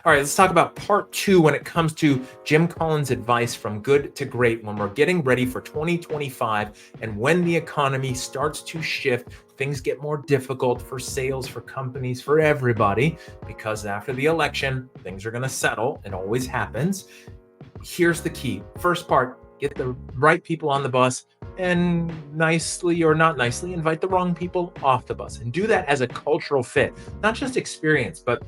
All right, let's talk about part 2 when it comes to Jim Collins' advice from good to great when we're getting ready for 2025 and when the economy starts to shift, things get more difficult for sales, for companies, for everybody, because after the election, things are going to settle. It always happens. Here's the key. First part, get the right people on the bus and nicely or not nicely invite the wrong people off the bus, and do that as a cultural fit, not just experience, but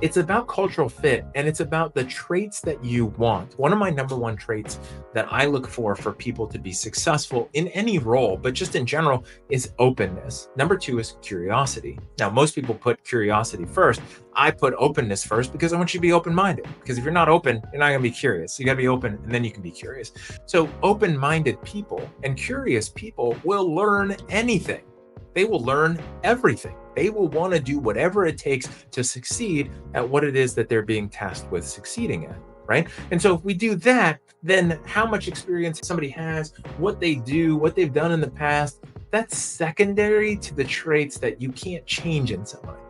it's about cultural fit, and it's about the traits that you want. One of my number one traits that I look for people to be successful in any role, but just in general, is openness. Number 2 is curiosity. Now, most people put curiosity first. I put openness first because I want you to be open-minded. Because if you're not open, you're not going to be curious. You got to be open, and then you can be curious. So open-minded people and curious people will learn anything. They will learn everything. They will want to do whatever it takes to succeed at what it is that they're being tasked with succeeding at, right? And so if we do that, then how much experience somebody has, what they do, what they've done in the past, that's secondary to the traits that you can't change in somebody.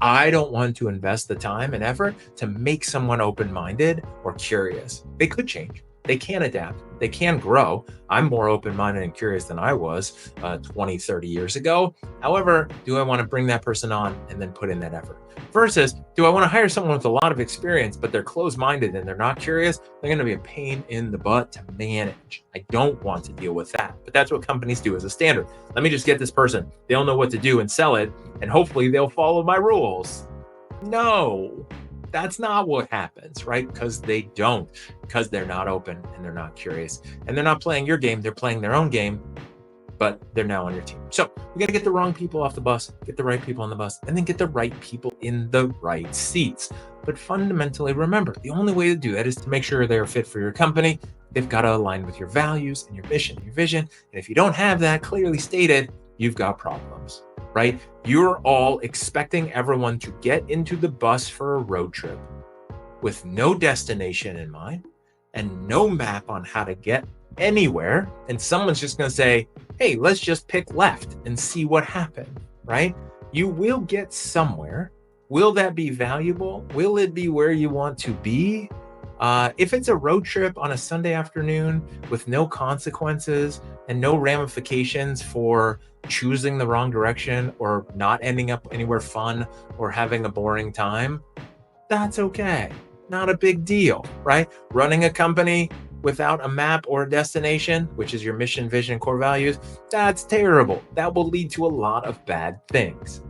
I don't want to invest the time and effort to make someone open-minded or curious. They could change. They can adapt. They can grow. I'm more open-minded and curious than I was 20, 30 years ago. However, do I want to bring that person on and then put in that effort? Versus, do I want to hire someone with a lot of experience, but they're closed-minded and they're not curious? They're going to be a pain in the butt to manage. I don't want to deal with that. But that's what companies do as a standard. Let me just get this person. They'll know what to do and sell it, and hopefully they'll follow my rules. No. That's not what happens, right? Because they don't, because they're not open and they're not curious and they're not playing your game. They're playing their own game, but they're now on your team. So we got to get the wrong people off the bus, get the right people on the bus, and then get the right people in the right seats. But fundamentally, remember, the only way to do that is to make sure they're fit for your company. They've got to align with your values and your mission, and your vision. And if you don't have that clearly stated, you've got problems. Right? You're all expecting everyone to get into the bus for a road trip with no destination in mind and no map on how to get anywhere. And someone's just going to say, hey, let's just pick left and see what happens, right? You will get somewhere. Will that be valuable? Will it be where you want to be? If it's a road trip on a Sunday afternoon with no consequences and no ramifications for choosing the wrong direction or not ending up anywhere fun or having a boring time, that's okay. Not a big deal, right? Running a company without a map or a destination, which is your mission, vision, core values, that's terrible. That will lead to a lot of bad things.